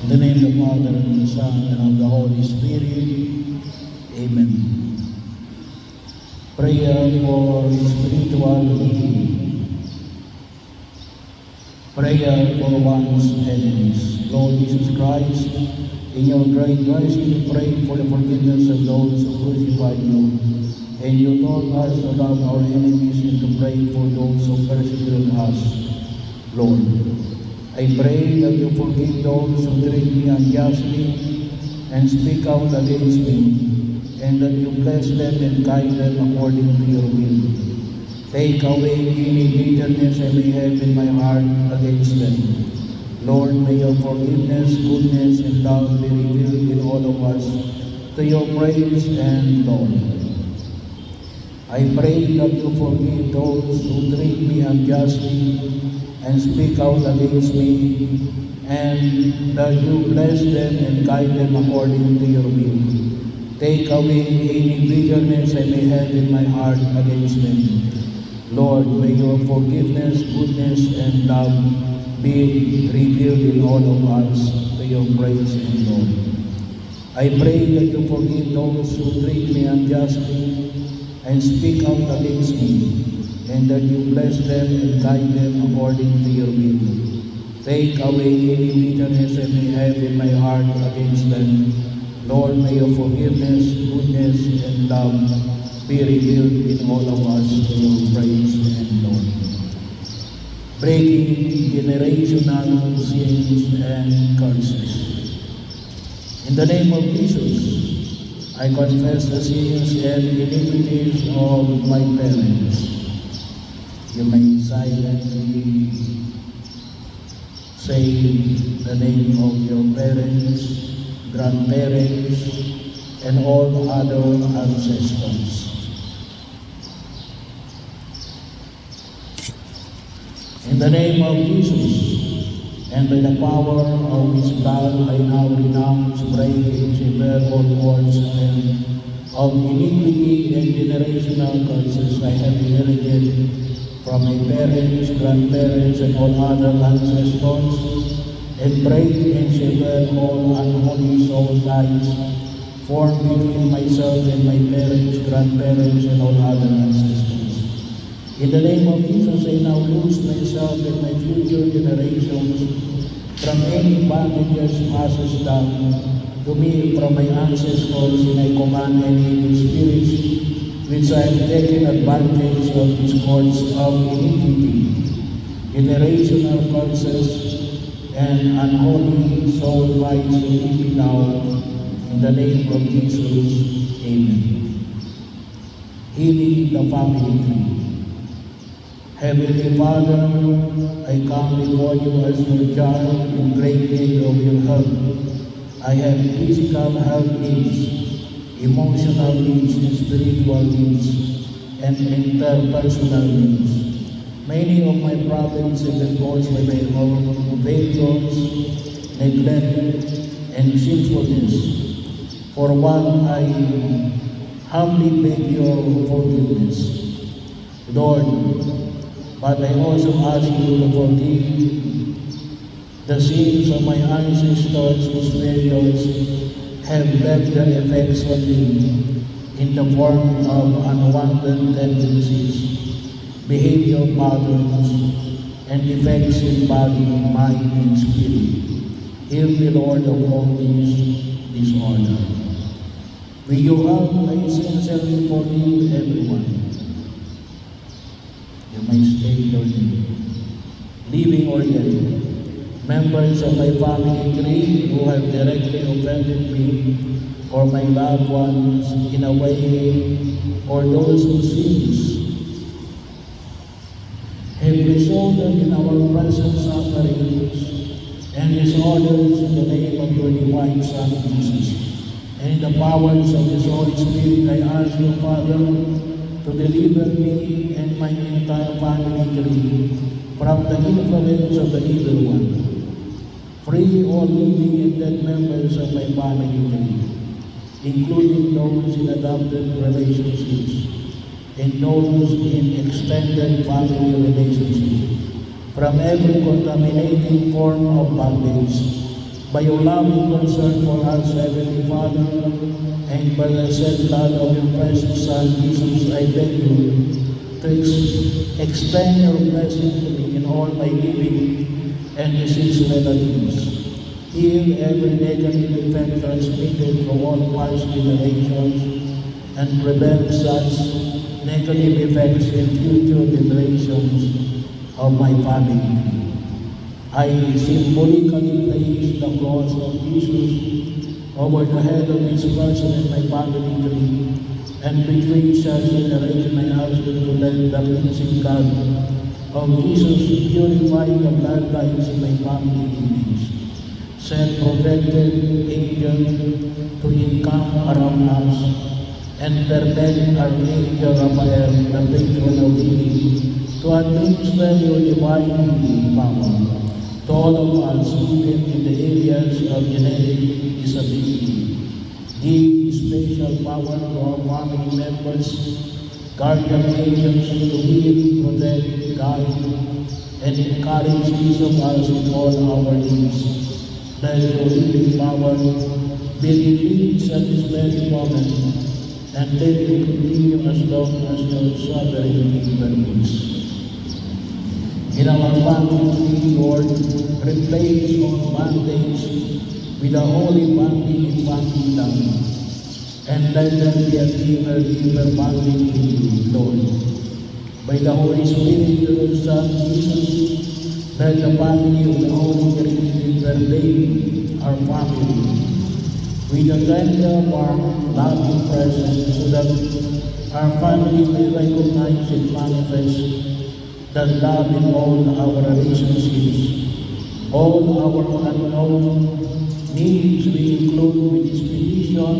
In the name of the Father, and the Son, and of the Holy Spirit. Amen. Prayer for spiritual healing. Prayer for one's enemies. Lord Jesus Christ, in your great mercy, we pray for the forgiveness of those who crucified you. And you told us to love our enemies and to pray for those who persecute us. Lord, I pray that you forgive those who treat me unjustly and speak out against me, and that you bless them and guide them according to your will. Take away any bitterness I may have in my heart against them. Lord, may your forgiveness, goodness, and love be revealed in all of us to your praise and glory. I pray that you forgive those who treat me unjustly and speak out against me, and that you bless them and guide them according to your will. Take away any bitterness I may have in my heart against them. Lord, may your forgiveness, goodness, and love be revealed in all of us to your praise and glory. I pray that you forgive those who treat me unjustly and speak out against me, and that you bless them and guide them according to your will. Take away any bitterness I may have in my heart against them. Lord, may your forgiveness, goodness, and love be revealed in all of us to your praise and glory. Breaking generational sins and curses. In the name of Jesus, I confess the sins and iniquities of my parents. You may silently say the name of your parents, grandparents, and all other ancestors. In the name of Jesus, and by the power of his blood, I now renounce, break, and sever all cords of iniquity and generational curses I have inherited from my parents, grandparents, and all other ancestors, and break and sever all unholy soul ties formed between myself and my parents, grandparents, and all other ancestors. In the name of Jesus, I now loose myself and my future generations from any bondages passed down to me from my ancestors, and I command any evil spirits which I have taken advantage of these cords of iniquity, generational curses, and unholy soul ties to leave me now. In the name of Jesus, amen. Healing the family tree. Heavenly Father, I come before you as your child in great need of your help. I have physical health needs, emotional needs, and spiritual needs, and interpersonal needs. Many of my problems have been caused by my own failures, neglect, and sinfulness. For one, I humbly beg your forgiveness. Lord, but I also ask you to forgive the sins of my ancestors whose failures have left their effects on me in the form of unwanted tendencies, behavior patterns, and defects in body, mind, and spirit. Heal me, Lord, of all these disorder. Will you help I sincerely forgive everyone? You may stay learning, living or dead, members of my family tree who have directly offended me or my loved ones in a way, or those whose sins have resulted in our present sufferings and disorders, in the name of your divine Son, Jesus. And in the powers of his Holy Spirit, I ask you, Father, to deliver me and my entire family tree from the influence of the evil one. Free all living and dead members of my family tree, including those in adopted relationships and those in extended family relationships, from every contaminating form of bondage, by your loving concern for us, Heavenly Father, and by the shed blood of your precious Son, Jesus, I beg you to extend your blessing to me in all my living and deceased relatives. Heal every negative effect transmitted from all past generations and prevent such negative effects in future generations of my family. I symbolically place the cross of Jesus over the head of each person in my family tree, and between such generation I ask you to let the cleansing blood of Jesus purify the bloodlines in my family lineage. Send protected angels to encamp around us, and permit our angel Raphael, the patron of healing, to administer your divine healing power to all of us even in the areas of genetic disability. Give special power to our family members, guardian angels to heal, protect, guide, and encourage each of us in all our needs. Let your healing power be released at this very moment, and let it continue as long as your sovereignty permits. In our family, Lord, replace all bondage with a holy bonding in family love, and let them be a deeper bonding with you, Lord. By the Holy Spirit of your Son, Jesus, let the family of the Holy Trinity pervade our family with a tender, warm, loving presence, so that our family may recognize and manifest the love in all our relationships, all our unknown needs we include with this petition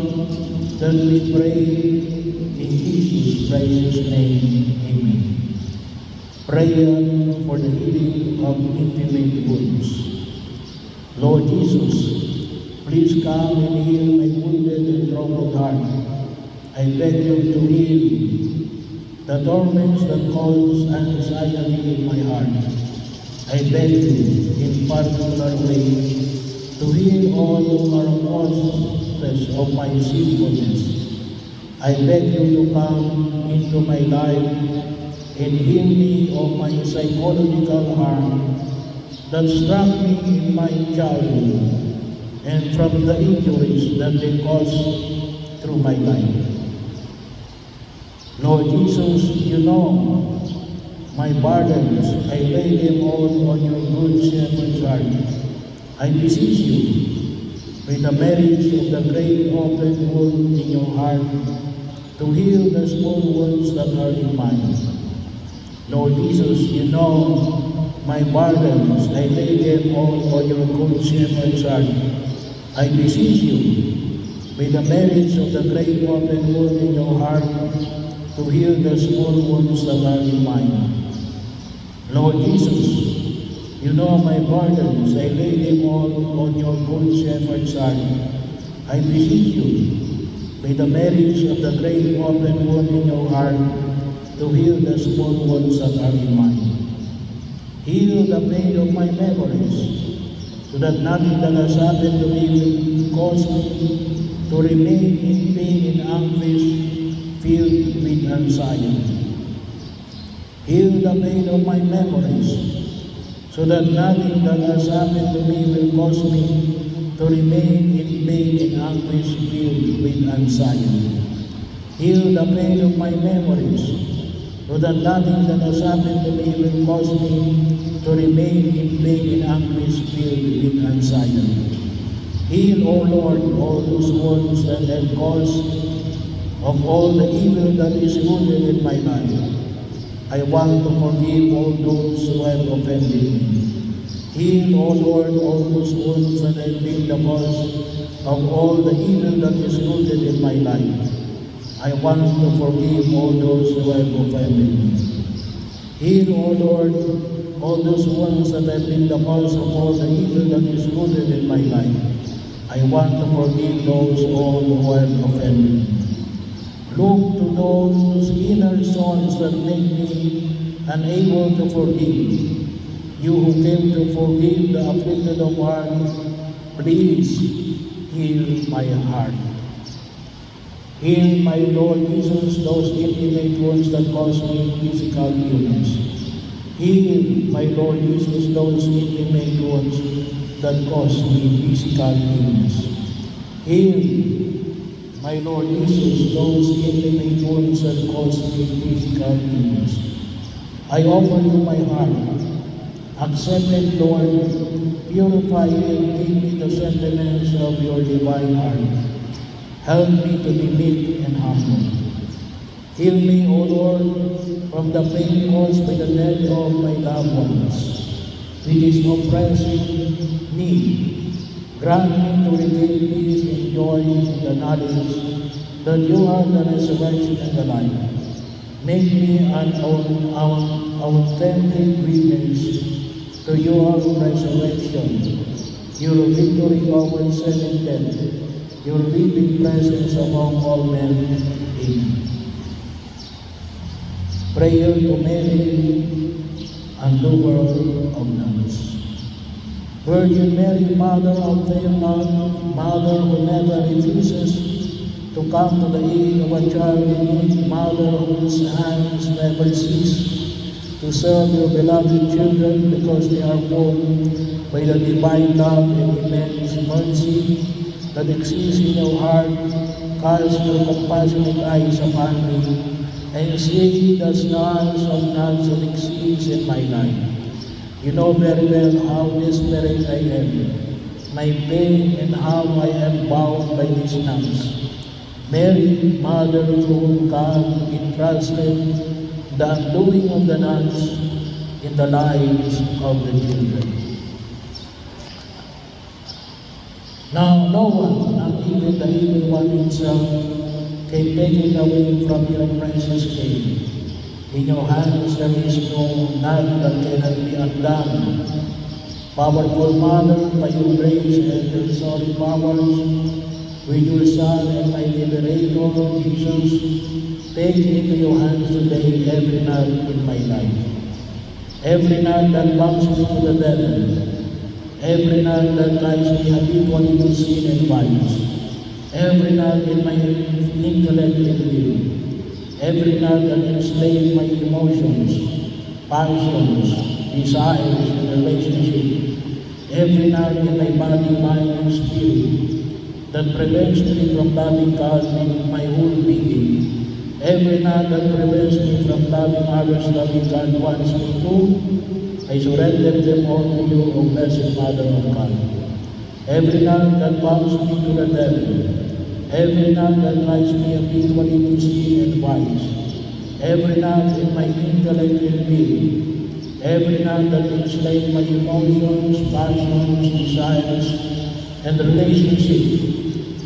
that we pray in Jesus' precious name. Amen. Prayer for the healing of intimate wounds. Lord Jesus, please come and heal my wounded and troubled heart. I beg you to heal the torments that cause anxiety in my heart. I beg you, in particular way, to heal all our causes of my sinfulness. I beg you to come into my life and heal me of my psychological harm that struck me in my childhood and from the injuries that they caused through my life. Lord Jesus, you know my burdens. I lay them all on your good shepherd's heart. I beseech you, with the merits of the great open wound in your heart, to heal the small wounds that are in mine. Lord Jesus, you know my burdens. I lay them all on your good shepherd's heart. I beseech you, with the merits of the great open wound in your heart, to heal the small wounds that are in mine. Lord Jesus, you know my burdens. I lay them all on your good shepherd's heart. I beseech you, with the merits of the great open wound in your heart, to heal the small wounds that are in mine. Heal the pain of my memories, so that nothing that has happened to me will cause me to remain in pain and anguish, filled with anxiety. Heal the pain of my memories, so that nothing that has happened to me will cause me to remain in pain and anguish, filled with anxiety. Heal the pain of my memories, so that nothing that has happened to me will cause me to remain in pain and anguish, filled with anxiety. Heal, O Lord, all those wounds that have caused of all the evil that is rooted in my life. I want to forgive all those who have offended me. Heal, O Lord, all those wounds that have been the cause of all the evil that is rooted in my life. I want to forgive all those who have offended me. Heal, O Lord, all those wounds that have been the cause of all the evil that is rooted in my life. I want to forgive those all who have offended me. Look to those inner souls that make me unable to forgive. You who came to forgive the afflicted of heart, please heal my heart. Heal, my Lord Jesus, those intimate wounds that cause me physical illness. Heal, my Lord Jesus, those intimate wounds that cause me physical illness. Heal, my Lord Jesus, those intimate wounds that cause me physical illness. I offer you my heart. Accept it, Lord. Purify it. Give me the sentiments of your divine heart. Help me to be meek and humble. Heal me, O Lord, from the pain caused by the death of my loved ones, which is oppressing me. Grant me to regain peace and joy in the knowledge that you are the resurrection and the life. Make me an authentic witness to your resurrection, your victory over sin and death, your living presence among all men. Amen. Prayer to Mary, Undoer of Nuns. Virgin Mary, Mother of fair love, Mother who never refuses to come to the aid of a child in need, Mother whose hands never cease to serve your beloved children because they are moved by the divine love and immense mercy that exists in your heart. Cast your compassionate eyes upon me and see the stars of nuns that exist in my life. You know very well how desperate I am, my pain, and how I am bound by these nuns. Mary, Mother to whom God entrusted the undoing of the nuns in the lives of the children. Now no one, not even the evil one himself, can take it away from your precious name. In your hands there is no none that cannot be undone. Powerful Mother, by your grace and restoring powers, with your Son and my Liberator, Jesus, take into your hands today every knot in my life. Every knot that binds me to the devil. Every knot that ties me habitually to sin and vice. Every knot in my intellect and will. Every knot that enslaves my emotions, passions, desires, and relationship. Every knot in my body, mind, and spirit that prevents me from loving God with my whole being. Every knot that prevents me from loving others the way God wants me to. I surrender them all to you, O Blessed Mother of God. Every knot that binds me to the devil, every knot that ties me habitually to sin and vice, every knot in my intellect and will, every knot that enslaves my emotions, passions, desires, and relationship,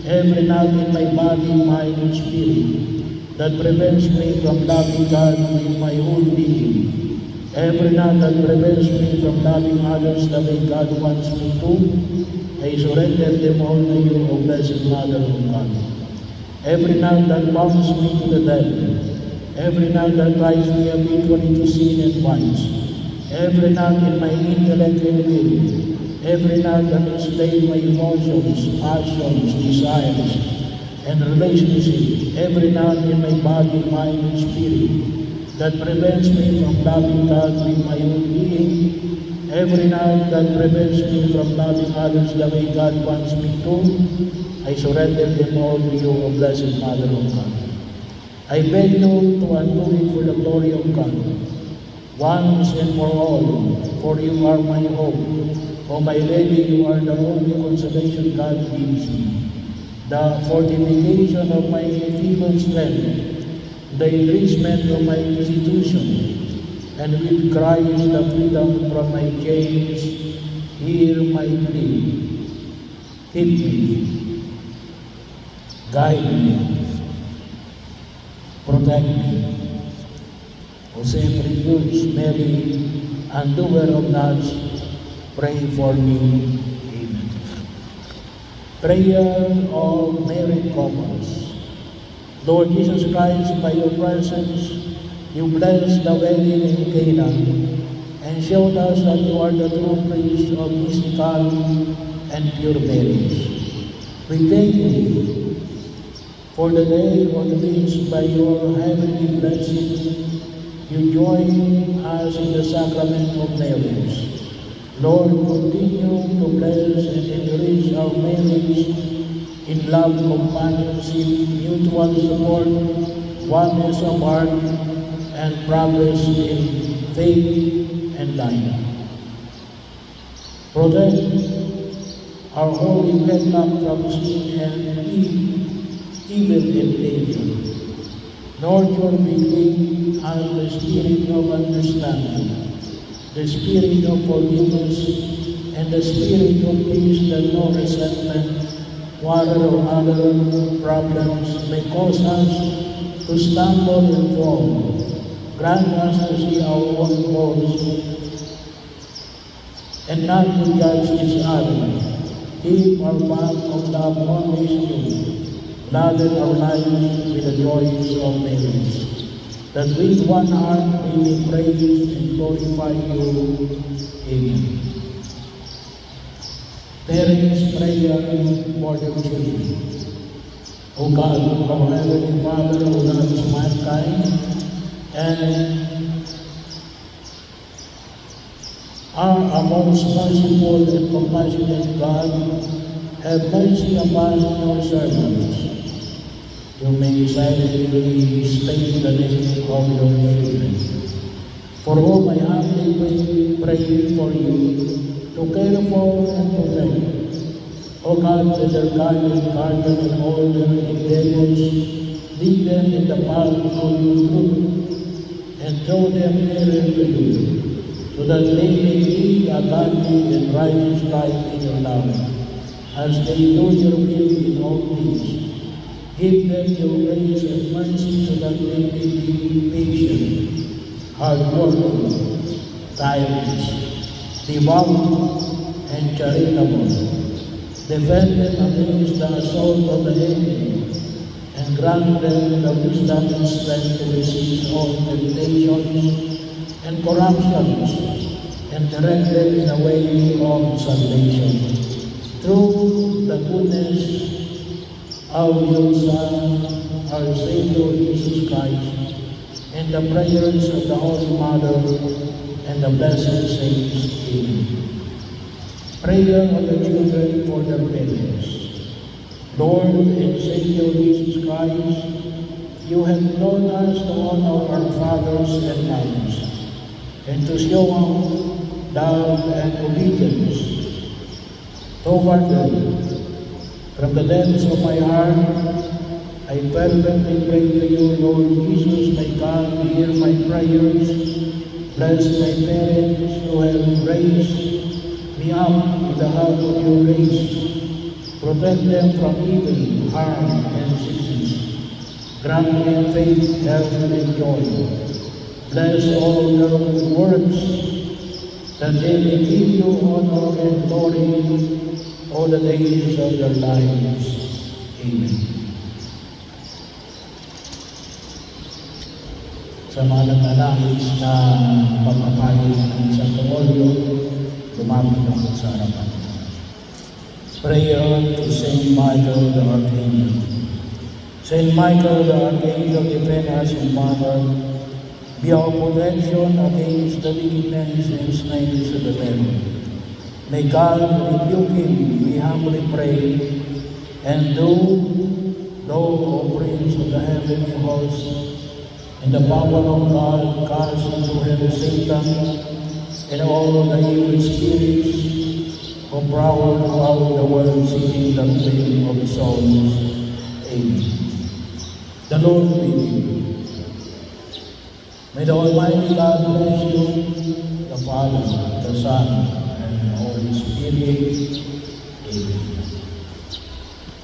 every knot in my body, mind, and spirit that prevents me from loving God with my whole being. Every knot that prevents me from loving others the way God wants me to, I surrender them all to you, O Blessed Mother of God. Every knot that binds me to the devil, every knot that ties me habitually to sin and vice, every knot in my intellect and will, every knot that enslaves my emotions, passions, desires, and relationship, every knot in my body, mind, and spirit that prevents me from loving God with my own being, every knot that prevents me from loving others the way God wants me to, I surrender them all to you, O Blessed Mother of God. I beg you to undo it for the glory of God, once and for all, for you are my hope. O my Lady, you are the only consolation God gives me, the fortification of my feeble strength, the enrichment of my institution, and with Christ the freedom from my chains. Hear my plea. Keep me, guide me, protect me. O Saint Refuge, Mary, Undoer of nuns, pray for me. Amen. Prayer of married couples. Lord Jesus Christ, by your presence, you bless the wedding in Cana and showed us that you are the true Prince of mystical and pure marriage. We thank you for the day on which by your heavenly blessing you join us in the sacrament of marriage. Lord, continue to bless and enrich our marriage in love, companionship, mutual support, oneness of heart, and progress in faith and life. Protect our holy wedlock from sin and evil temptation. Nurture within us the spirit of understanding, the spirit of forgiveness, and the spirit of peace that no resentment, quarrel, or other problems may cause us to stumble and fall. Grant us to see our own faults and not to judge each other. Keep our path of love always new. Gladden our lives with the joys of marriage, that with one heart we may praise and glorify you. Amen. Parents, prayer for their children. O God, our Heavenly Father, who loves mankind and are a most merciful and compassionate God, have mercy upon your servants. You may silently state the name of your children, for whom I humbly pray for you to care for and protect. O God, let their guardian and all their endeavors lead them in the path of your truth, and draw them nearer to you, so that they may lead a godly and righteous life in your love, as they do your will in all things. Give them your grace and mercy so that they may be patient, hardworking, tireless, devout, and charitable. Defend them against the assault of the enemy, and grant them the wisdom and strength to resist all temptations and corruptions, and direct them in the way of salvation. Through the goodness of your Son, our Savior Jesus Christ, and the prayers of the Holy Mother and the blessed saints. Amen. Prayer of the children for their parents. Lord and Savior Jesus Christ, you have known us to honor our fathers and mothers, and to show love and obedience toward them. From the depths of my heart, I fervently pray to you, Lord Jesus, my God, hear my prayers. Bless my parents who have raised me up with the help of your grace. Protect them from evil, harm, and sickness. Grant them faith, health, and joy. Bless all their works, that they may give you honor and glory all the days of their lives. Amen. Sa mga naglalais na pagpapayo ng isang Pangulyo, lumapit ako sa harapan. Prayer to Saint Michael the Archangel. Saint Michael the Archangel, defend us in battle. Be our protection against the wickedness and snares of the devil. May God rebuke him, we humbly pray, and do, thou, O Prince of the heavenly host, in the power of God, cast into hell Satan and all the evil spirits who prowl throughout the world seeking the ruin of souls. Amen. The Lord be with you. May the Almighty God bless you, the Father, the Son, Holy Spirit. Amen.